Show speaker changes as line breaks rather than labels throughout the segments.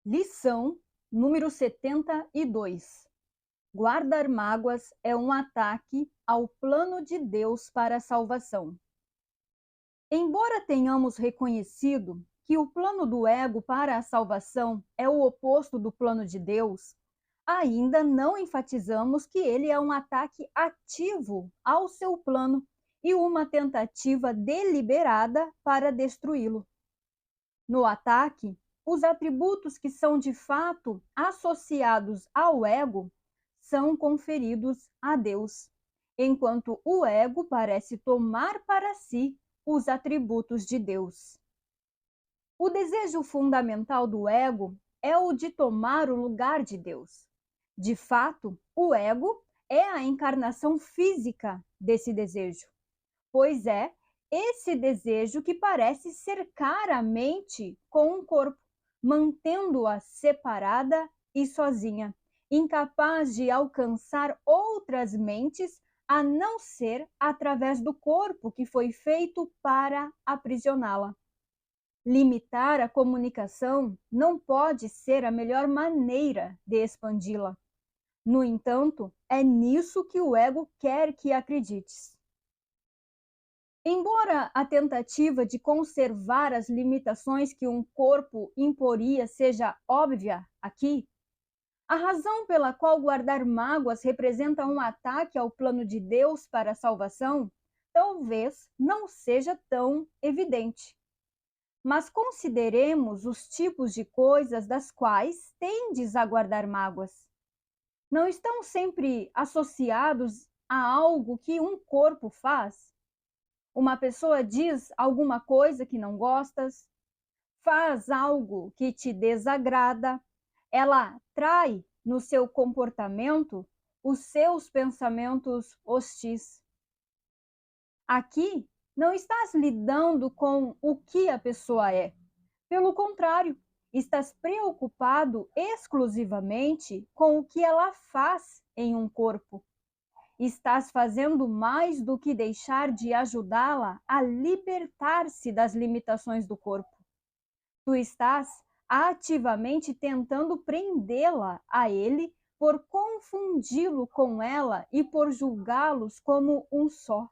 Lição número 72. Guardar mágoas é um ataque ao plano de Deus para a salvação. Embora tenhamos reconhecido que o plano do ego para a salvação é o oposto do plano de Deus, ainda não enfatizamos que ele é um ataque ativo ao seu plano e uma tentativa deliberada para destruí-lo. No ataque, os atributos que são de fato associados ao ego são conferidos a Deus, enquanto o ego parece tomar para si os atributos de Deus. O desejo fundamental do ego é o de tomar o lugar de Deus. De fato, o ego é a encarnação física desse desejo, pois é esse desejo que parece cercar a mente com um corpo, mantendo-a separada e sozinha, incapaz de alcançar outras mentes a não ser através do corpo que foi feito para aprisioná-la. Limitar a comunicação não pode ser a melhor maneira de expandi-la. No entanto, é nisso que o ego quer que acredites. Embora a tentativa de conservar as limitações que um corpo imporia seja óbvia aqui, a razão pela qual guardar mágoas representa um ataque ao plano de Deus para a salvação talvez não seja tão evidente. Mas consideremos os tipos de coisas das quais tendes a guardar mágoas. Não estão sempre associados a algo que um corpo faz? Uma pessoa diz alguma coisa que não gostas, faz algo que te desagrada, ela trai no seu comportamento os seus pensamentos hostis. Aqui não estás lidando com o que a pessoa é. Pelo contrário, estás preocupado exclusivamente com o que ela faz em um corpo. Estás fazendo mais do que deixar de ajudá-la a libertar-se das limitações do corpo. Tu estás ativamente tentando prendê-la a ele por confundi-lo com ela e por julgá-los como um só.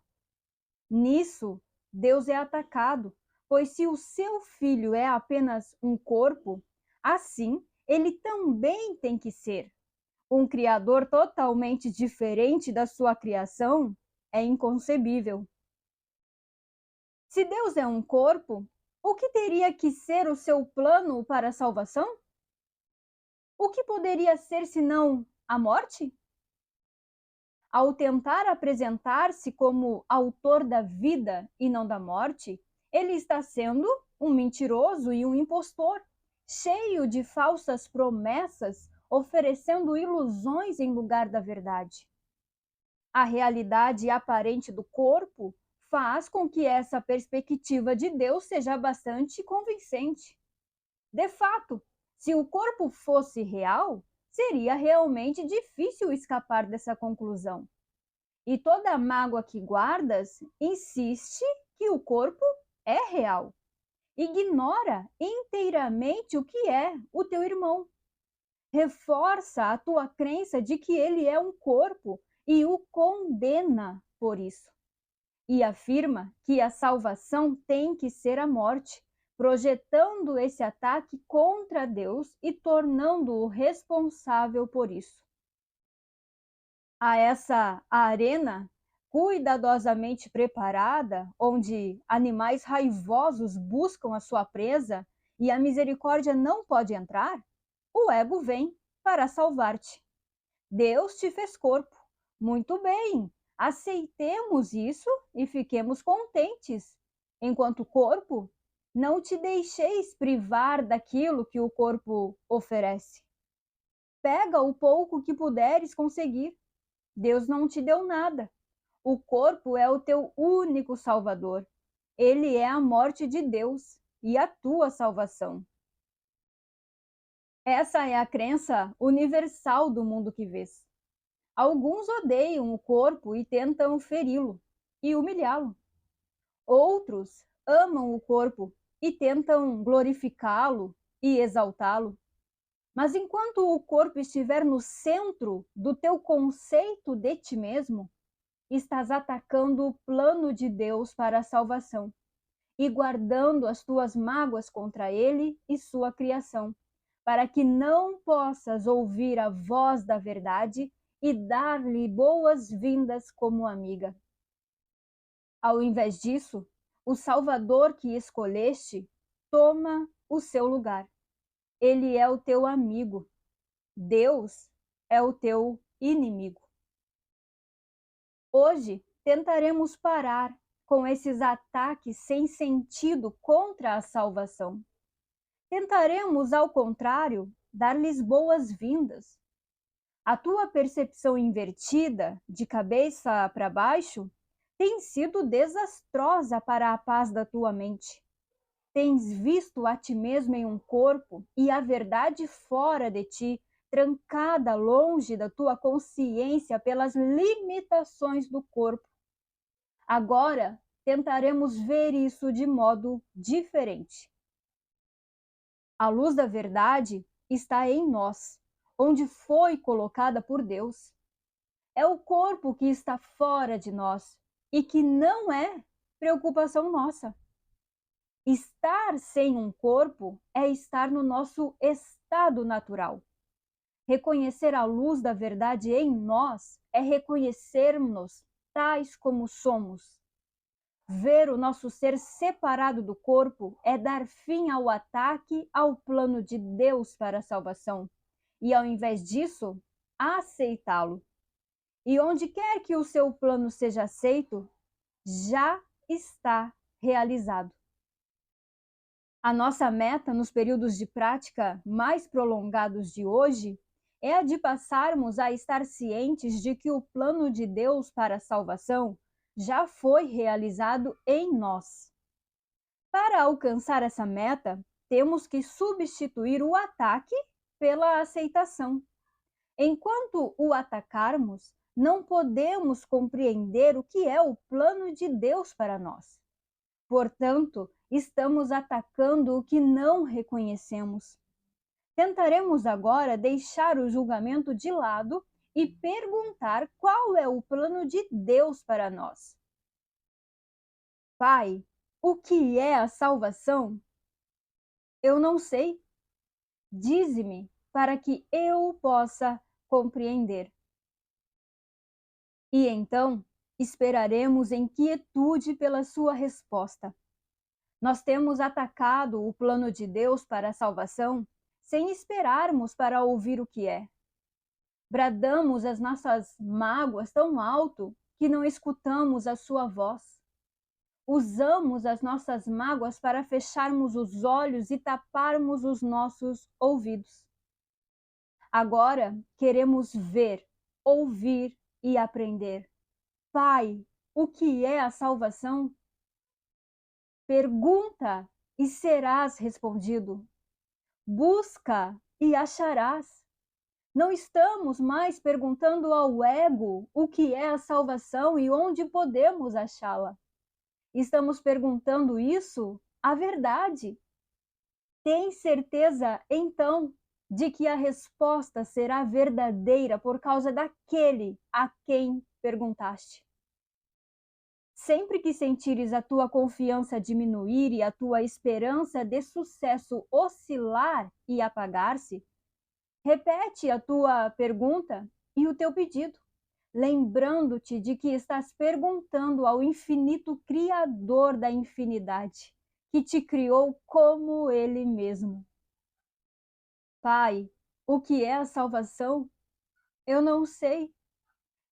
Nisso, Deus é atacado, pois se o seu filho é apenas um corpo, assim ele também tem que ser. Um criador totalmente diferente da sua criação é inconcebível. Se Deus é um corpo, o que teria que ser o seu plano para a salvação? O que poderia ser senão a morte? Ao tentar apresentar-se como autor da vida e não da morte, ele está sendo um mentiroso e um impostor, cheio de falsas promessas, oferecendo ilusões em lugar da verdade. A realidade aparente do corpo faz com que essa perspectiva de Deus seja bastante convincente. De fato, se o corpo fosse real, seria realmente difícil escapar dessa conclusão. E toda mágoa que guardas insiste que o corpo é real. Ignora inteiramente o que é o teu irmão. Reforça a tua crença de que ele é um corpo e o condena por isso. E afirma que a salvação tem que ser a morte, projetando esse ataque contra Deus e tornando-o responsável por isso. A essa arena cuidadosamente preparada, onde animais raivosos buscam a sua presa e a misericórdia não pode entrar, o ego vem para salvar-te. Deus te fez corpo. Muito bem, aceitemos isso e fiquemos contentes. Enquanto corpo, não te deixeis privar daquilo que o corpo oferece. Pega o pouco que puderes conseguir. Deus não te deu nada. O corpo é o teu único salvador. Ele é a morte de Deus e a tua salvação. Essa é a crença universal do mundo que vês. Alguns odeiam o corpo e tentam feri-lo e humilhá-lo. Outros amam o corpo e tentam glorificá-lo e exaltá-lo. Mas enquanto o corpo estiver no centro do teu conceito de ti mesmo, estás atacando o plano de Deus para a salvação e guardando as tuas mágoas contra ele e sua criação, para que não possas ouvir a voz da verdade e dar-lhe boas-vindas como amiga. Ao invés disso, o Salvador que escolheste toma o seu lugar. Ele é o teu amigo. Deus é o teu inimigo. Hoje tentaremos parar com esses ataques sem sentido contra a salvação. Tentaremos, ao contrário, dar-lhes boas-vindas. A tua percepção invertida, de cabeça para baixo, tem sido desastrosa para a paz da tua mente. Tens visto a ti mesmo em um corpo e a verdade fora de ti, trancada longe da tua consciência pelas limitações do corpo. Agora tentaremos ver isso de modo diferente. A luz da verdade está em nós, onde foi colocada por Deus. É o corpo que está fora de nós e que não é preocupação nossa. Estar sem um corpo é estar no nosso estado natural. Reconhecer a luz da verdade em nós é reconhecermos tais como somos. Ver o nosso ser separado do corpo é dar fim ao ataque ao plano de Deus para a salvação e, ao invés disso, aceitá-lo. E onde quer que o seu plano seja aceito, já está realizado. A nossa meta nos períodos de prática mais prolongados de hoje é a de passarmos a estar cientes de que o plano de Deus para a salvação já foi realizado em nós. Para alcançar essa meta, temos que substituir o ataque pela aceitação. Enquanto o atacarmos, não podemos compreender o que é o plano de Deus para nós. Portanto, estamos atacando o que não reconhecemos. Tentaremos agora deixar o julgamento de lado e perguntar qual é o plano de Deus para nós. Pai, o que é a salvação? Eu não sei. Dize-me para que eu possa compreender. E então esperaremos em quietude pela sua resposta. Nós temos atacado o plano de Deus para a salvação sem esperarmos para ouvir o que é. Bradamos as nossas mágoas tão alto que não escutamos a sua voz. Usamos as nossas mágoas para fecharmos os olhos e taparmos os nossos ouvidos. Agora queremos ver, ouvir e aprender. Pai, o que é a salvação? Pergunta e serás respondido. Busca e acharás. Não estamos mais perguntando ao ego o que é a salvação e onde podemos achá-la. Estamos perguntando isso à verdade. Tem certeza, então, de que a resposta será verdadeira por causa daquele a quem perguntaste. Sempre que sentires a tua confiança diminuir e a tua esperança de sucesso oscilar e apagar-se, repete a tua pergunta e o teu pedido, lembrando-te de que estás perguntando ao infinito Criador da infinidade, que te criou como Ele mesmo. Pai, o que é a salvação? Eu não sei.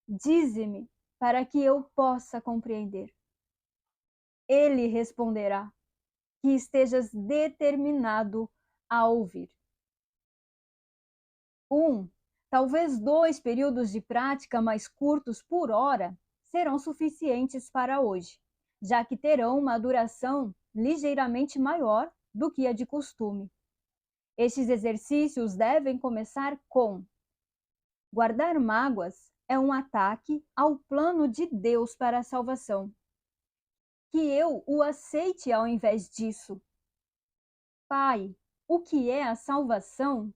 Dize-me para que eu possa compreender. Ele responderá que estejas determinado a ouvir. Talvez 2 períodos de prática mais curtos por hora serão suficientes para hoje, já que terão uma duração ligeiramente maior do que a de costume. Estes exercícios devem começar com: guardar mágoas é um ataque ao plano de Deus para a salvação. Que eu o aceite ao invés disso. Pai, o que é a salvação?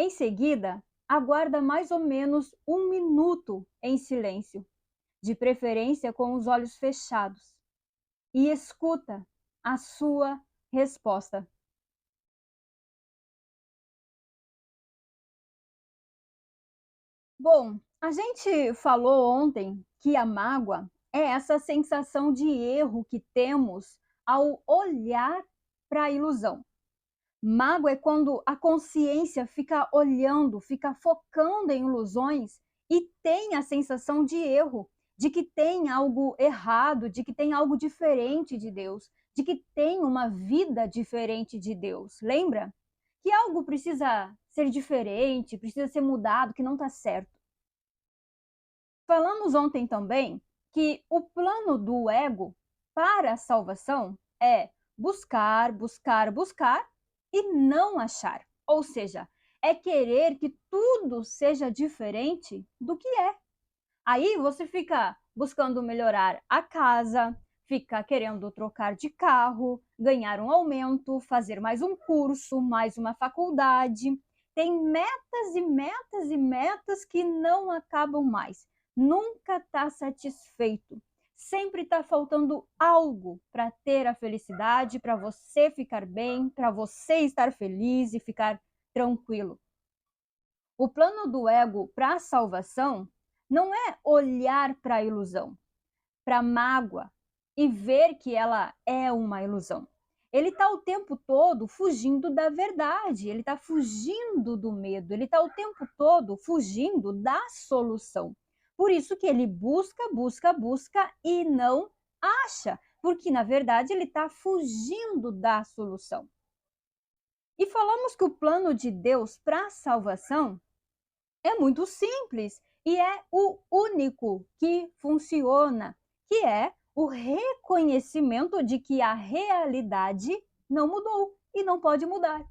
Em seguida, aguarda mais ou menos 1 minuto em silêncio, de preferência com os olhos fechados, e escuta a sua resposta. Bom, a gente falou ontem que a mágoa é essa sensação de erro que temos ao olhar para a ilusão. Mágoa é quando a consciência fica olhando, fica focando em ilusões e tem a sensação de erro, de que tem algo errado, de que tem algo diferente de Deus, de que tem uma vida diferente de Deus. Lembra? Que algo precisa ser diferente, precisa ser mudado, que não está certo. Falamos ontem também que o plano do ego para a salvação é buscar, buscar, buscar e não achar. Ou seja, é querer que tudo seja diferente do que é. Aí você fica buscando melhorar a casa, fica querendo trocar de carro, ganhar um aumento, fazer mais um curso, mais uma faculdade. Tem metas e metas e metas que não acabam mais. Nunca está satisfeito. Sempre está faltando algo para ter a felicidade, para você ficar bem, para você estar feliz e ficar tranquilo. O plano do ego para a salvação não é olhar para a ilusão, para a mágoa e ver que ela é uma ilusão. Ele está o tempo todo fugindo da verdade, ele está fugindo do medo, ele está o tempo todo fugindo da solução. Por isso que ele busca, busca, busca e não acha, porque na verdade ele está fugindo da solução. E falamos que o plano de Deus para a salvação é muito simples e é o único que funciona, que é o reconhecimento de que a realidade não mudou e não pode mudar.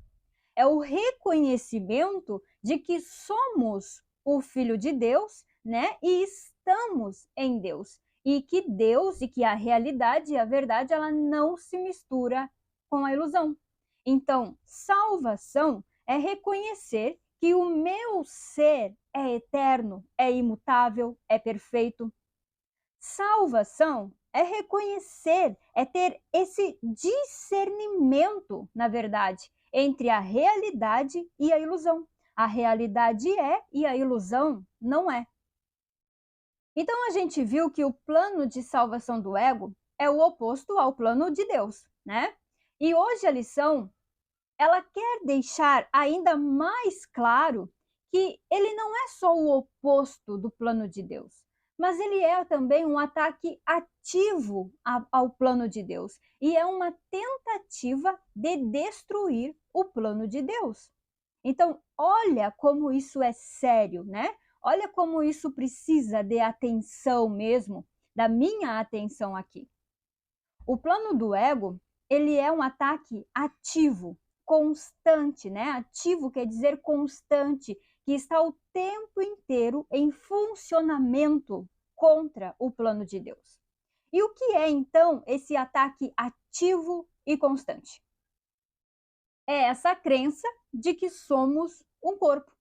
É o reconhecimento de que somos o Filho de Deus, né? E estamos em Deus. E que Deus e que a realidade e a verdade, ela não se mistura com a ilusão. Então, salvação é reconhecer que o meu ser é eterno, é imutável, é perfeito. Salvação é reconhecer, é ter esse discernimento, na verdade, entre a realidade e a ilusão. A realidade é e a ilusão não é. Então a gente viu que o plano de salvação do ego é o oposto ao plano de Deus, né? E hoje a lição ela quer deixar ainda mais claro que ele não é só o oposto do plano de Deus, mas ele é também um ataque ativo ao plano de Deus e é uma tentativa de destruir o plano de Deus. Então, olha como isso é sério, né? Olha como isso precisa de atenção mesmo, da minha atenção aqui. O plano do ego, ele é um ataque ativo, constante, né? Ativo quer dizer constante, que está o tempo inteiro em funcionamento contra o plano de Deus. E o que é então esse ataque ativo e constante? É essa crença de que somos um corpo.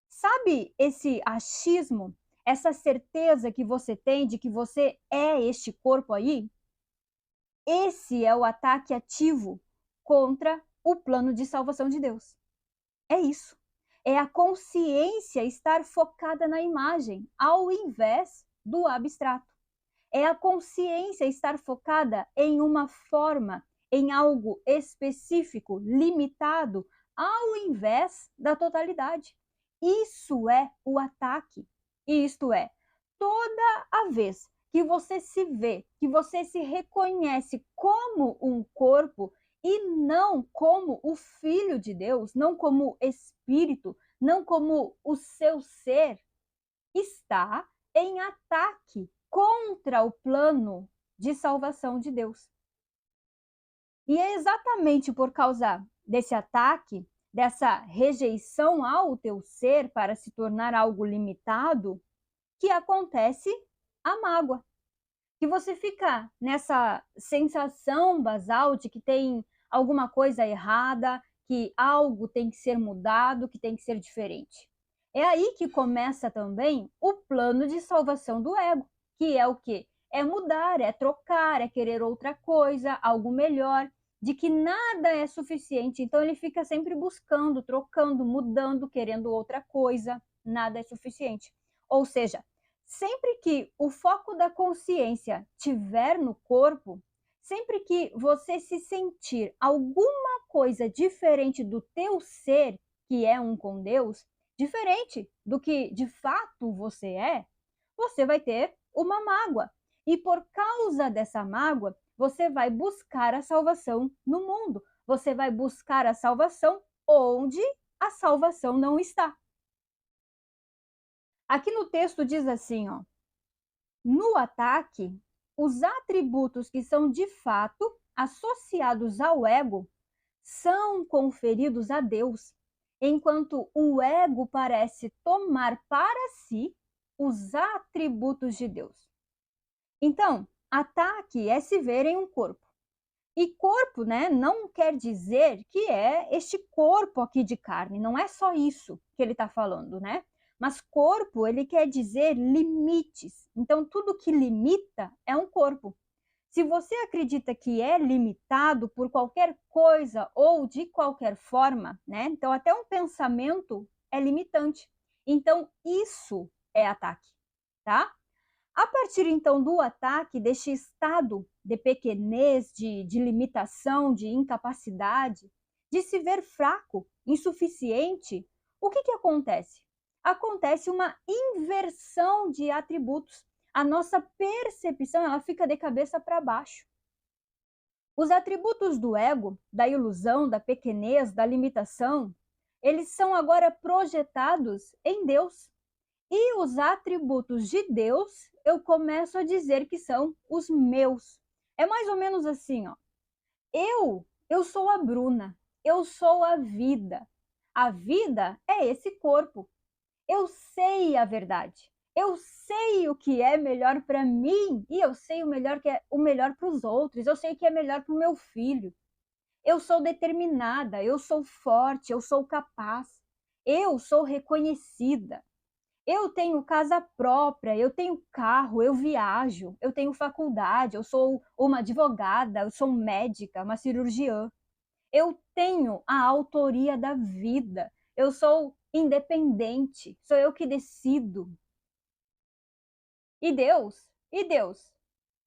Sabe esse achismo, essa certeza que você tem de que você é este corpo aí? Esse é o ataque ativo contra o plano de salvação de Deus. É isso. É a consciência estar focada na imagem, ao invés do abstrato. É a consciência estar focada em uma forma, em algo específico, limitado, ao invés da totalidade. Isso é o ataque. Isto é, toda a vez que você se vê, que você se reconhece como um corpo e não como o Filho de Deus, não como espírito, não como o seu ser, está em ataque contra o plano de salvação de Deus. E é exatamente por causa desse ataque, dessa rejeição ao teu ser para se tornar algo limitado, que acontece a mágoa. Que você fica nessa sensação basal de que tem alguma coisa errada, que algo tem que ser mudado, que tem que ser diferente. É aí que começa também o plano de salvação do ego, que é o quê? É mudar, é trocar, é querer outra coisa, algo melhor, de que nada é suficiente. Então ele fica sempre buscando, trocando, mudando, querendo outra coisa, nada é suficiente. Ou seja, sempre que o foco da consciência tiver no corpo, sempre que você se sentir alguma coisa diferente do teu ser, que é um com Deus, diferente do que de fato você vai ter uma mágoa. E por causa dessa mágoa, você vai buscar a salvação no mundo. Você vai buscar a salvação onde a salvação não está. Aqui no texto diz assim, ó: no ataque, os atributos que são de fato associados ao ego são conferidos a Deus, enquanto o ego parece tomar para si os atributos de Deus. Então, ataque é se ver em um corpo. E corpo, né, não quer dizer que é este corpo aqui de carne, não é só isso que ele está falando, né? Mas corpo, ele quer dizer limites. Então, tudo que limita é um corpo. Se você acredita que é limitado por qualquer coisa ou de qualquer forma, né? Então, até um pensamento é limitante. Então, isso é ataque, tá? A partir então do ataque, deste estado de pequenez, de limitação, de incapacidade, de se ver fraco, insuficiente, o que acontece? Acontece uma inversão de atributos. A nossa percepção ela fica de cabeça para baixo. Os atributos do ego, da ilusão, da pequenez, da limitação, eles são agora projetados em Deus. E os atributos de Deus, eu começo a dizer que são os meus. É mais ou menos assim, ó. Eu sou a Bruna, eu sou a vida. A vida é esse corpo. Eu sei a verdade. Eu sei o que é melhor para mim e eu sei o melhor que é o melhor para os outros. Eu sei o que é melhor para o meu filho. Eu sou determinada, eu sou forte, eu sou capaz. Eu sou reconhecida. Eu tenho casa própria, eu tenho carro, eu viajo, eu tenho faculdade, eu sou uma advogada, eu sou médica, uma cirurgiã. Eu tenho a autoria da vida, eu sou independente, sou eu que decido. E Deus? E Deus?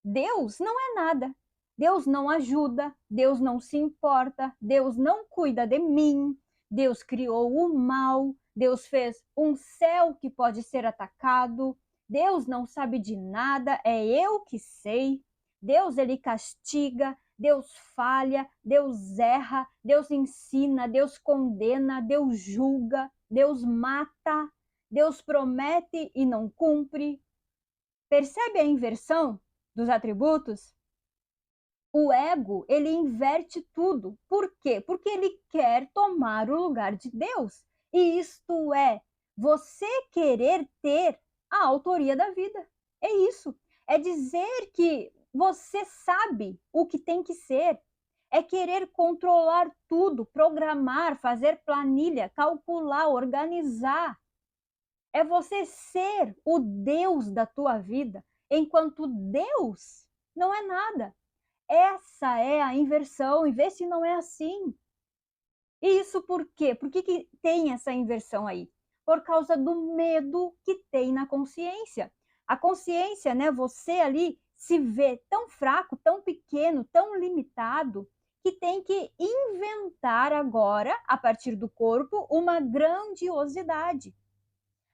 Deus não é nada. Deus não ajuda, Deus não se importa, Deus não cuida de mim. Deus criou o mal, Deus fez um céu que pode ser atacado. Deus não sabe de nada, é eu que sei. Deus ele castiga, Deus falha, Deus erra, Deus ensina, Deus condena, Deus julga, Deus mata, Deus promete e não cumpre. Percebe a inversão dos atributos? O ego, ele inverte tudo. Por quê? Porque ele quer tomar o lugar de Deus. E isto é, você querer ter a autoria da vida. É isso. É dizer que você sabe o que tem que ser. É querer controlar tudo, programar, fazer planilha, calcular, organizar. É você ser o Deus da tua vida, enquanto Deus não é nada. Essa é a inversão, e vê se não é assim. E isso por quê? Por que tem essa inversão aí? Por causa do medo que tem na consciência. A consciência, né, você ali se vê tão fraco, tão pequeno, tão limitado, que tem que inventar agora, a partir do corpo, uma grandiosidade.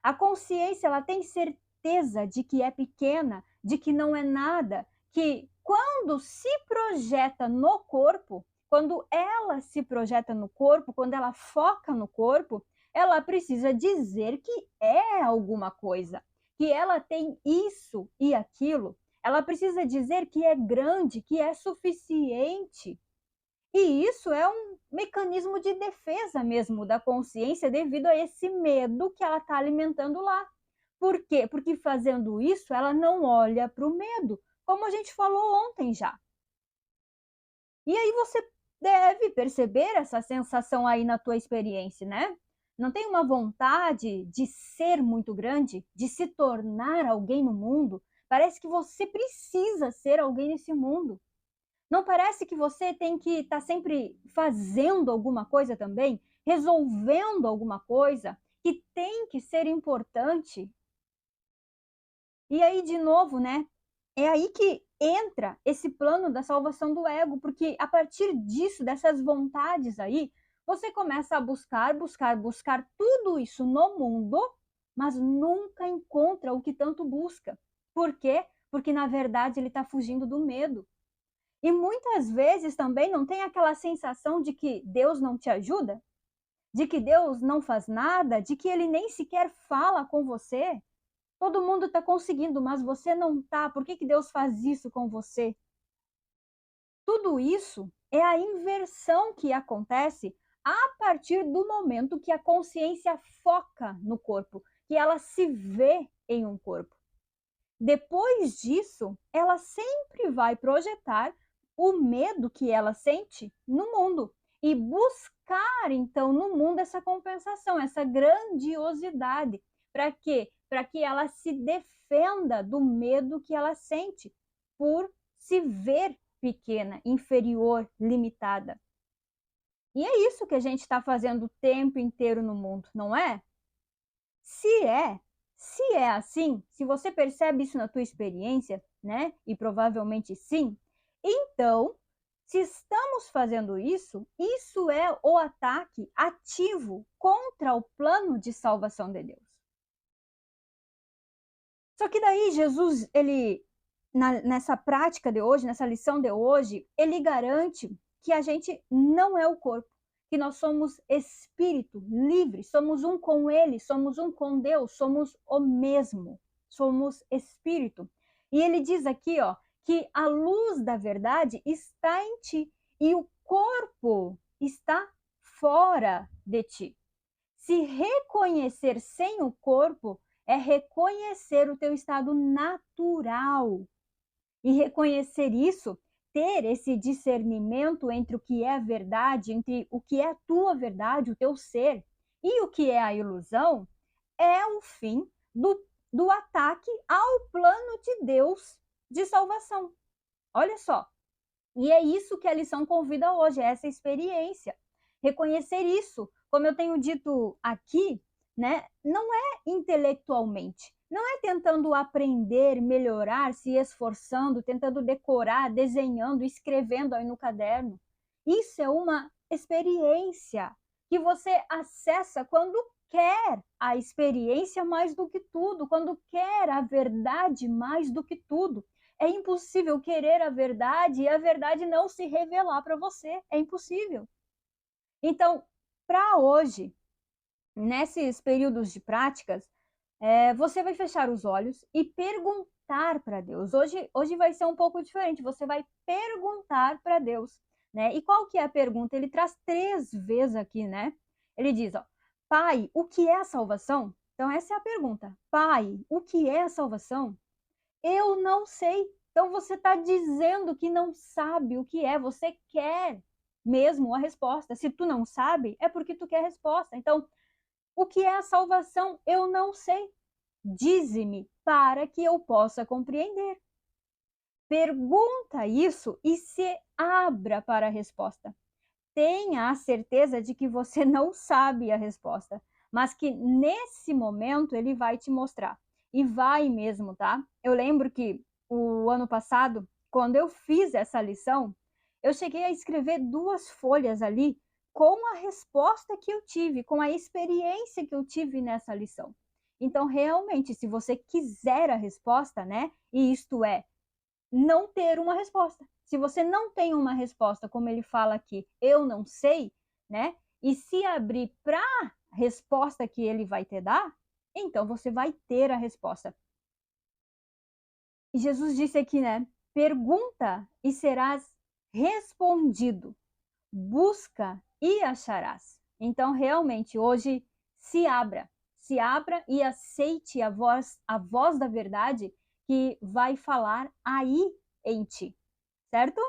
A consciência ela tem certeza de que é pequena, de que não é nada, que quando se projeta no corpo, quando ela se projeta no corpo, quando ela foca no corpo, ela precisa dizer que é alguma coisa, que ela tem isso e aquilo. Ela precisa dizer que é grande, que é suficiente. E isso é um mecanismo de defesa mesmo da consciência devido a esse medo que ela está alimentando lá. Por quê? Porque fazendo isso, ela não olha para o medo, como a gente falou ontem já. E aí você deve perceber essa sensação aí na tua experiência, né? Não tem uma vontade de ser muito grande, de se tornar alguém no mundo? Parece que você precisa ser alguém nesse mundo. Não parece que você tem que estar sempre fazendo alguma coisa também, resolvendo alguma coisa que tem que ser importante? E aí, de novo, né? É aí que entra esse plano da salvação do ego, porque a partir disso, dessas vontades aí, você começa a buscar, buscar, buscar tudo isso no mundo, mas nunca encontra o que tanto busca. Por quê? Porque na verdade ele está fugindo do medo. E muitas vezes também não tem aquela sensação de que Deus não te ajuda, de que Deus não faz nada, de que ele nem sequer fala com você. Todo mundo está conseguindo, mas você não está. Por que Deus faz isso com você? Tudo isso é a inversão que acontece a partir do momento que a consciência foca no corpo, que ela se vê em um corpo. Depois disso, ela sempre vai projetar o medo que ela sente no mundo e buscar, então, no mundo essa compensação, essa grandiosidade. Para quê? Para que ela se defenda do medo que ela sente por se ver pequena, inferior, limitada. E é isso que a gente está fazendo o tempo inteiro no mundo, não é? Se é assim, se você percebe isso na tua experiência, né? E provavelmente sim, então, se estamos fazendo isso, isso é o ataque ativo contra o plano de salvação de Deus. Só que daí Jesus, ele nessa prática de hoje, nessa lição de hoje, ele garante que a gente não é o corpo, que nós somos espírito livre, somos um com ele, somos um com Deus, somos o mesmo, somos espírito. E ele diz aqui, ó, que a luz da verdade está em ti e o corpo está fora de ti. Se reconhecer sem o corpo é reconhecer o teu estado natural. E reconhecer isso, ter esse discernimento entre o que é verdade, entre o que é a tua verdade, o teu ser, e o que é a ilusão, é o fim do ataque ao plano de Deus de salvação. Olha só. E é isso que a lição convida hoje, é essa experiência. Reconhecer isso, como eu tenho dito aqui, né, não é intelectualmente, não é tentando aprender, melhorar, se esforçando, tentando decorar, desenhando, escrevendo aí no caderno. Isso é uma experiência que você acessa quando quer a experiência mais do que tudo, quando quer a verdade mais do que tudo. É impossível querer a verdade e a verdade não se revelar para você. É impossível. Então, para hoje, nesses períodos de práticas, você vai fechar os olhos e perguntar para Deus. Hoje vai ser um pouco diferente. Você vai perguntar para Deus, né? E qual que é a pergunta? Ele traz 3 vezes aqui, né? Ele diz, ó, Pai, o que é a salvação? Então essa é a pergunta. Pai, o que é a salvação? Eu não sei. Então você está dizendo que não sabe o que é, você quer mesmo a resposta. Se tu não sabe, é porque tu quer a resposta. Então, o que é a salvação? Eu não sei. Dize-me para que eu possa compreender. Pergunta isso e se abra para a resposta. Tenha a certeza de que você não sabe a resposta, mas que nesse momento ele vai te mostrar. E vai mesmo, tá? Eu lembro que o ano passado, quando eu fiz essa lição, eu cheguei a escrever 2 folhas ali com a resposta que eu tive, com a experiência que eu tive nessa lição. Então, realmente, se você quiser a resposta, né? E isto é, não ter uma resposta. Se você não tem uma resposta, como ele fala aqui, eu não sei, né? E se abrir para a resposta que ele vai te dar, então você vai ter a resposta. E Jesus disse aqui, né? Pergunta e serás respondido. Busca e acharás. Então, realmente, hoje, se abra e aceite a voz da verdade que vai falar aí em ti, certo?